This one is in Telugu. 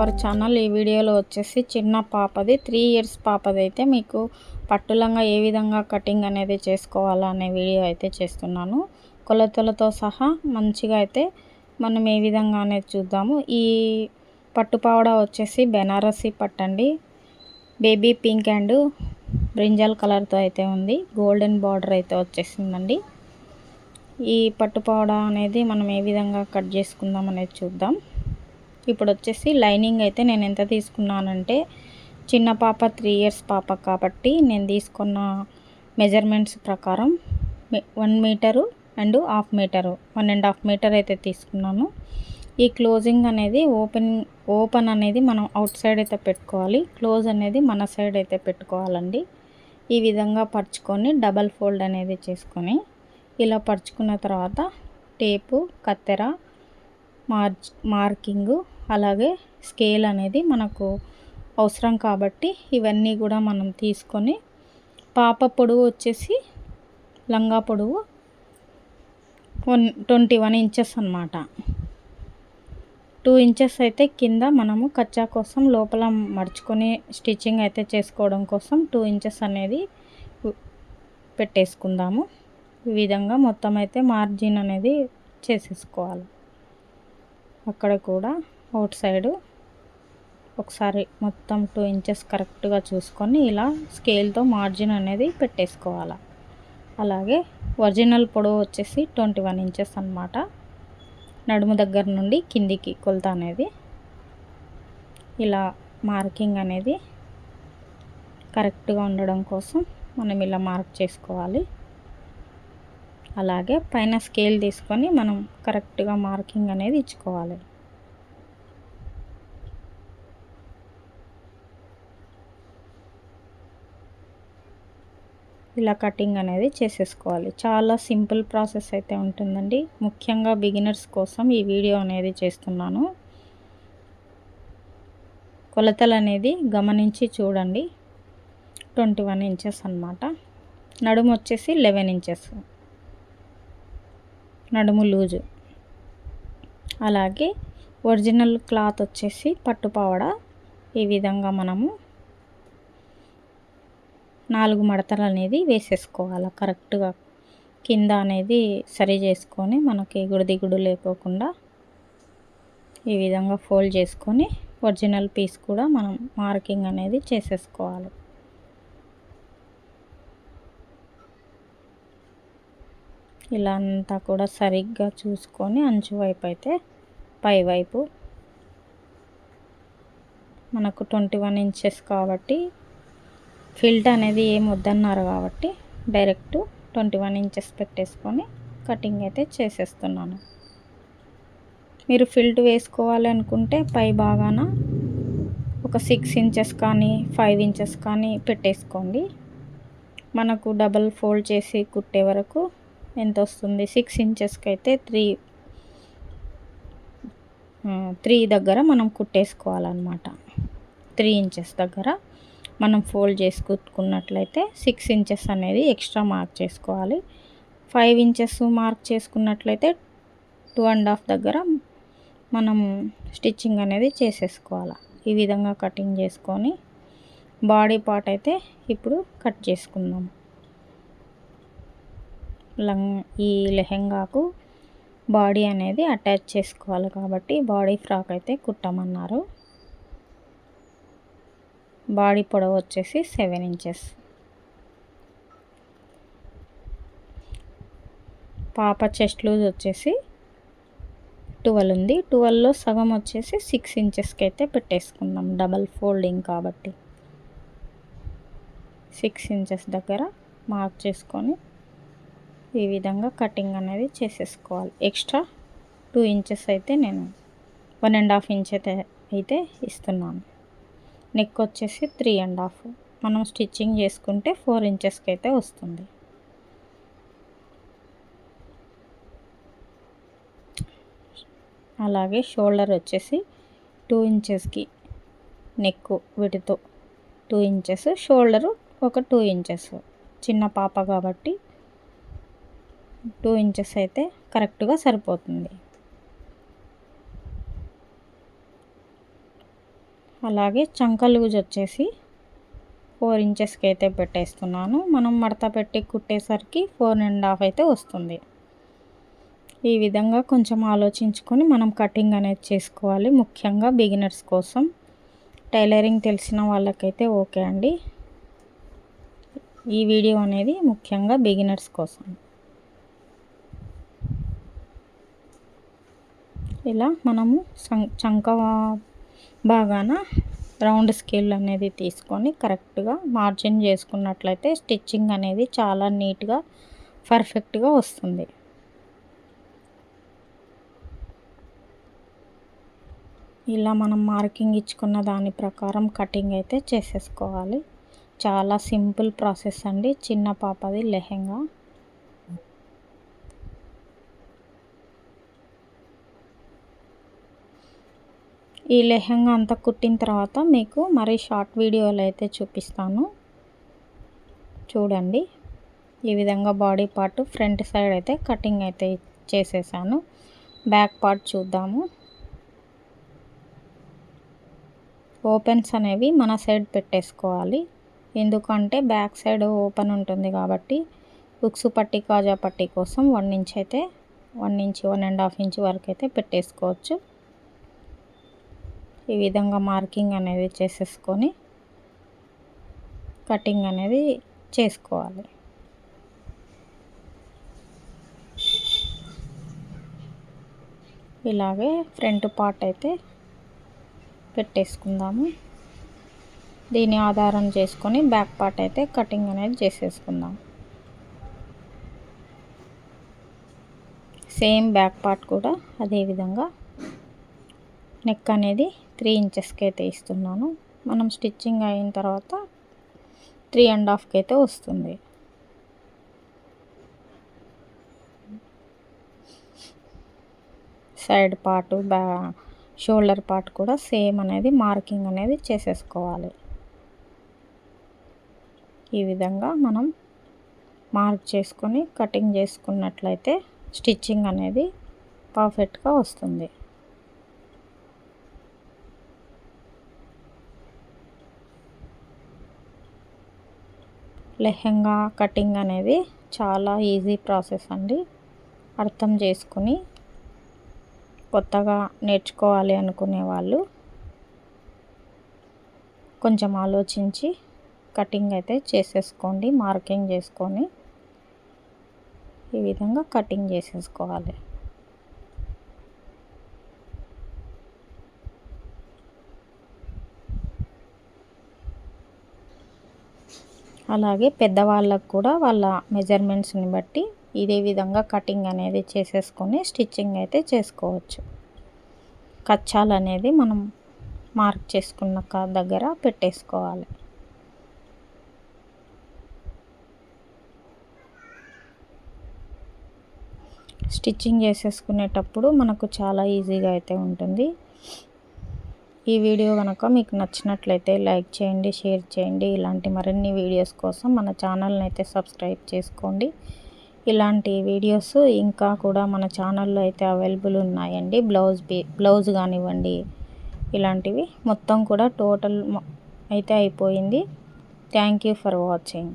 Our channel. ఈ వీడియోలో వచ్చేసి చిన్న పాపది 3 ఇయర్స్ పాపది అయితే మీకు పట్టులంగా ఏ విధంగా కటింగ్ అనేది చేసుకోవాలా అనే వీడియో అయితే చేస్తున్నాను. కొలతలతో సహా మంచిగా అయితే మనం ఏ విధంగా అనేది చూద్దాము. ఈ పట్టు పావడ వచ్చేసి బెనారసి పట్టండి. బేబీ పింక్ అండ్ బ్రింజల్ కలర్తో అయితే ఉంది. గోల్డెన్ బార్డర్ అయితే వచ్చేసిందండి. ఈ పట్టు పావడ అనేది మనం ఏ విధంగా కట్ చేసుకుందాం అనేది చూద్దాం. ఇప్పుడు వచ్చేసి లైనింగ్ అయితే నేను ఎంత తీసుకున్నానంటే చిన్న పాప 3 ఇయర్స్ పాప కాబట్టి నేను తీసుకున్న మెజర్మెంట్స్ ప్రకారం 1 metre and half metre 1.5 metre అయితే తీసుకున్నాను. ఈ క్లోజింగ్ అనేది ఓపెన్ అనేది మనం అవుట్ సైడ్ అయితే పెట్టుకోవాలి. క్లోజ్ అనేది మన సైడ్ అయితే పెట్టుకోవాలండి. ఈ విధంగా పరుచుకొని డబల్ ఫోల్డ్ అనేది చేసుకొని ఇలా పరుచుకున్న తర్వాత టేపు, కత్తెర, మార్కింగు అలాగే స్కేల్ అనేది మనకు అవసరం కాబట్టి ఇవన్నీ కూడా మనం తీసుకొని పాప పొడవు వచ్చేసి లంగా పొడవు 21 ఇంచెస్ అన్నమాట. 2 ఇంచెస్ అయితే కింద మనము కచ్చా కోసం లోపల మడుచుకొని స్టిచ్చింగ్ అయితే చేసుకోవడం కోసం 2 ఇంచెస్ అనేది పెట్టేసుకుందాము. ఈ విధంగా మొత్తం అయితే మార్జిన్ అనేది చేసేసుకోవాలి. అక్కడ కూడా అవుట్ సైడు ఒకసారి మొత్తం 2 ఇంచెస్ కరెక్ట్గా చూసుకొని ఇలా స్కేల్తో మార్జిన్ అనేది పెట్టేసుకోవాలి. అలాగే ఒరిజినల్ పొడవు వచ్చేసి 21 ఇంచెస్ అన్నమాట. నడుము దగ్గర నుండి కిందికి కొలత అనేది ఇలా మార్కింగ్ అనేది కరెక్ట్గా ఉండడం కోసం మనం ఇలా మార్క్ చేసుకోవాలి. అలాగే పైన స్కేల్ తీసుకొని మనం కరెక్ట్గా మార్కింగ్ అనేది ఇచ్చుకోవాలి. ఇలా కటింగ్ అనేది చేసేసుకోవాలి. చాలా సింపుల్ ప్రాసెస్ అయితే ఉంటుందండి. ముఖ్యంగా బిగినర్స్ కోసం ఈ వీడియో అనేది చేస్తున్నాను. కొలతలు అనేది గమనించి చూడండి. 21 ఇంచెస్ అన్నమాట. నడుము వచ్చేసి 11 ఇంచెస్ నడుము లూజు. అలాగే ఒరిజినల్ క్లాత్ వచ్చేసి పట్టు పావడ ఈ విధంగా మనము 4 మడతలు అనేది వేసేసుకోవాలి. కరెక్ట్గా కింద అనేది సరి చేసుకొని మనకి ఎగుడు దిగుడు లేకోకుండా ఈ విధంగా ఫోల్డ్ చేసుకొని ఒరిజినల్ పీస్ కూడా మనం మార్కింగ్ అనేది చేసేసుకోవాలి. ఇలా అంతా కూడా సరిగ్గా చూసుకొని అంచు వైపు అయితే పై వైపు మనకు 21 ఇంచెస్ కాబట్టి ఫిల్ట్ అనేది ఏం వద్దన్నారు కాబట్టి డైరెక్ట్ 21 ఇంచెస్ పెట్టేసుకొని కటింగ్ అయితే చేసేస్తున్నాను. మీరు ఫిల్ట్ వేసుకోవాలి అనుకుంటే పై భాగాన ఒక 6 ఇంచెస్ కానీ 5 ఇంచెస్ కానీ పెట్టేసుకోండి. మనకు డబల్ ఫోల్డ్ చేసి కుట్టే వరకు ఎంత వస్తుంది? 6 ఇంచెస్కి అయితే 3 దగ్గర మనం కుట్టేసుకోవాలన్నమాట. 3 ఇంచెస్ దగ్గర మనం ఫోల్డ్ చేసి కుట్టుకున్నట్లయితే 6 ఇంచెస్ అనేది ఎక్స్ట్రా మార్క్ చేసుకోవాలి. 5 ఇంచెస్ మార్క్ చేసుకున్నట్లయితే 2.5 దగ్గర మనం స్టిచ్చింగ్ అనేది చేసేసుకోవాలి. ఈ విధంగా కటింగ్ చేసుకొని బాడీ పార్ట్ అయితే ఇప్పుడు కట్ చేసుకుందాం. ఈ లెహెంగాకు బాడీ అనేది అటాచ్ చేసుకోవాలి కాబట్టి బాడీ ఫ్రాక్ అయితే కుట్టమన్నారు. బాడీ పొడవు వచ్చేసి 7 ఇంచెస్. పాప చెస్ట్ లూజ్ వచ్చేసి 12 ఉంది. 12లో సగం వచ్చేసి 6 ఇంచెస్కి అయితే పెట్టేసుకుందాం. డబల్ ఫోల్డింగ్ కాబట్టి 6 ఇంచెస్ దగ్గర మార్క్ చేసుకొని ఈ విధంగా కటింగ్ అనేది చేసేసుకోవాలి. ఎక్స్ట్రా 2 ఇంచెస్ అయితే నేను 1.5 ఇంచ్ అయితే ఇస్తున్నాను. నెక్ వచ్చేసి 3.5 మనం స్టిచ్చింగ్ చేసుకుంటే 4 ఇంచెస్కి అయితే వస్తుంది. అలాగే షోల్డర్ వచ్చేసి 2 ఇంచెస్కి నెక్ వీటితో 2 ఇంచెస్, షోల్డరు ఒక 2 ఇంచెస్. చిన్న పాప కాబట్టి 2 ఇంచెస్ అయితే కరెక్ట్గా సరిపోతుంది. అలాగే చంక లూజ్ వచ్చేసి 4 ఇంచెస్కి అయితే పెట్టేస్తున్నాను. మనం మడత పెట్టి కుట్టేసరికి 4.5 అయితే వస్తుంది. ఈ విధంగా కొంచెం ఆలోచించుకొని మనం కటింగ్ అనేది చేసుకోవాలి. ముఖ్యంగా బిగినర్స్ కోసం. టైలరింగ్ తెలిసిన వాళ్ళకైతే ఓకే అండి. ఈ వీడియో అనేది ముఖ్యంగా బిగినర్స్ కోసం. ఇలా మనము చంక భాగాన రౌండ్ స్కేల్ అనేది తీసుకొని కరెక్ట్గా మార్జిన్ చేసుకున్నట్లయితే స్టిచ్చింగ్ అనేది చాలా నీట్గా పర్ఫెక్ట్గా వస్తుంది. ఇలా మనం మార్కింగ్ ఇచ్చుకున్న దాని ప్రకారం కటింగ్ అయితే చేసేసుకోవాలి. చాలా సింపుల్ ప్రాసెస్ అండి. చిన్న పాపది లెహెంగా. ఈ లెహెంగా అంతా కుట్టిన తర్వాత మీకు మరి షార్ట్ వీడియోలు అయితే చూపిస్తాను, చూడండి. ఈ విధంగా బాడీ పార్ట్ ఫ్రంట్ సైడ్ అయితే కటింగ్ అయితే చేసేసాను. బ్యాక్ పార్ట్ చూద్దాము. ఓపెన్స్ అనేవి మన సైడ్ పెట్టేసుకోవాలి. ఎందుకంటే బ్యాక్ సైడ్ ఓపెన్ ఉంటుంది కాబట్టి ఉక్సు పట్టి కాజా పట్టి కోసం 1 ఇంచ్ అయితే 1 ఇంచ్ 1.5 ఇంచ్ వరకు అయితే పెట్టేసుకోవచ్చు. ఈ విధంగా మార్కింగ్ అనేది చేసేసుకొని కటింగ్ అనేది చేసుకోవాలి. ఇలాగే ఫ్రంట్ పార్ట్ అయితే పెట్టేసుకుందాము. దీని ఆధారం చేసుకొని బ్యాక్ పార్ట్ అయితే కటింగ్ అనేది చేసేసుకుందాం. సేమ్ బ్యాక్ పార్ట్ కూడా అదే విధంగా నెక్ అనేది 3 ఇంచెస్కి అయితే ఇస్తున్నాను. మనం స్టిచ్చింగ్ అయిన తర్వాత 3.5కి అయితే వస్తుంది. సైడ్ పార్ట్ షోల్డర్ పార్ట్ కూడా సేమ్ అనేది మార్కింగ్ అనేది చేసేసుకోవాలి. ఈ విధంగా మనం మార్క్ చేసుకొని కటింగ్ చేసుకున్నట్లయితే స్టిచ్చింగ్ అనేది పర్ఫెక్ట్గా వస్తుంది. లెహెంగా కటింగ్ అనేది చాలా ఈజీ ప్రాసెస్ అండి. అర్థం చేసుకుని కొత్తగా నేర్చుకోవాలి అనుకునే వాళ్ళు కొంచెం ఆలోచించి కటింగ్ అయితే చేసేసుకోండి. మార్కింగ్ చేసుకొని ఈ విధంగా కటింగ్ చేసేసుకోవాలి. అలాగే పెద్దవాళ్ళకు కూడా వాళ్ళ మెజర్మెంట్స్ని బట్టి ఇదే విధంగా కటింగ్ అనేది చేసేసుకొని స్టిచ్చింగ్ అయితే చేసుకోవచ్చు. కచ్చాలు అనేది మనం మార్క్ చేసుకున్న దగ్గర పెట్టేసుకోవాలి. స్టిచ్చింగ్ చేసేసుకునేటప్పుడు మనకు చాలా ఈజీగా అయితే ఉంటుంది. ఈ వీడియో కనుక మీకు నచ్చినట్లయితే లైక్ చేయండి, షేర్ చేయండి. ఇలాంటి మరిన్ని వీడియోస్ కోసం మన ఛానల్ని అయితే సబ్స్క్రైబ్ చేసుకోండి. ఇలాంటి వీడియోస్ ఇంకా కూడా మన ఛానల్లో అయితే అవైలబుల్ ఉన్నాయండి. బ్లౌజ్ కానివ్వండి, ఇలాంటివి మొత్తం కూడా టోటల్ అయితే అయిపోయింది. Thank you for watching.